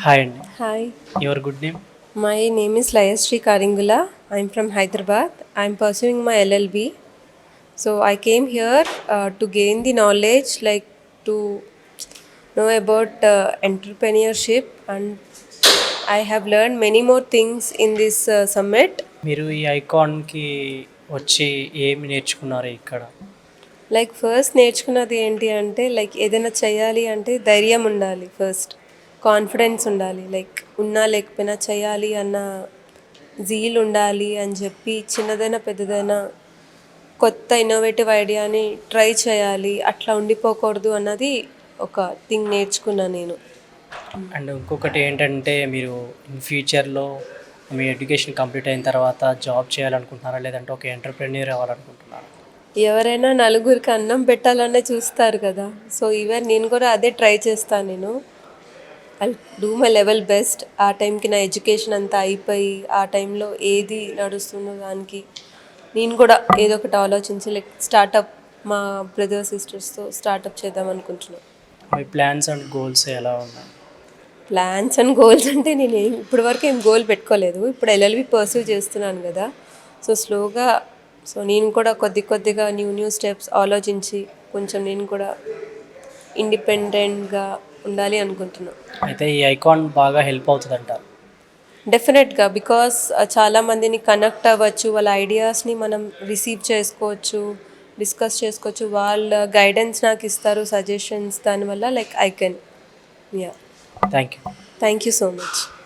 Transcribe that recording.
Hi అండి. Hi, your good name? my name is Layasri Karingula. I'm from Hyderabad. I'm pursuing my LLB. So I came here to gain the knowledge, like to know about entrepreneurship, and I have learned many more things in this summit. మీరు ఈ ఐకాన్‌కి వచ్చి ఏమి నేర్చుకున్నారు ఇక్కడ? Like first నేర్చుకున్నది ఏంటి అంటే like ఏదైనా చేయాలి అంటే ధైర్యం ఉండాలి ఫస్ట్, కాన్ఫిడెన్స్ ఉండాలి, లైక్ ఉన్నా లేకపోయినా చేయాలి అన్న జీల్ ఉండాలి అని చెప్పి చిన్నదైనా పెద్దదైనా కొత్త ఇన్నోవేటివ్ ఐడియాని ట్రై చేయాలి, అట్లా ఉండిపోకూడదు అన్నది ఒక థింగ్ నేర్చుకున్నా నేను. అండ్ ఇంకొకటి ఏంటంటే మీరు ఇన్ ఫ్యూచర్‌లో మీ ఎడ్యుకేషన్ కంప్లీట్ అయిన తర్వాత జాబ్ చేయాలనుకుంటున్నారా? లేదంటే ఒక ఎంటర్‌ప్రెన్యూర్ అవ్వాలనుకుంటున్నారా? ఎవరైనా నలుగురికి అన్నం పెట్టాలనే చూస్తారు కదా, సో ఈవెన్ నేను కూడా అదే ట్రై చేస్తాను. నేను I do my level best. ఆ టైంకి నా ఎడ్యుకేషన్ అంతా అయిపోయి ఆ టైంలో ఏది నడుస్తుందో దానికి నేను కూడా ఏదో ఒకటి ఆలోచించి లైక్ స్టార్టప్ మా బ్రదర్ సిస్టర్స్తో స్టార్టప్ చేద్దాం అనుకుంటున్నాను. మీ ప్లాన్స్ అండ్ గోల్స్ ఎలా ఉన్నాయి? ప్లాన్స్ అండ్ గోల్స్ అంటే నేను ఇప్పటి వరకు ఏం గోల్ పెట్టుకోలేదు. ఇప్పుడు ఎల్ఎల్బి పర్సూ చేస్తున్నాను కదా, సో స్లోగా, సో నేను కూడా కొద్దిగా న్యూ స్టెప్స్ ఆలోచించి కొంచెం నేను కూడా ఇండిపెండెంట్గా ఉండాలి అనుకుంటున్నాను. అయితే ఈ ఐకాన్ బాగా హెల్ప్ అవుతదంటారు. డెఫినెట్గా, బికాస్ చాలామందిని కనెక్ట్ అవ్వచ్చు, వాళ్ళ ఐడియాస్ని మనం రిసీవ్ చేసుకోవచ్చు, డిస్కస్ చేసుకోవచ్చు, వాళ్ళ గైడెన్స్ నాకు ఇస్తారు, సజెషన్స్, దానివల్ల like I can. Yeah, thank you. Thank you so much.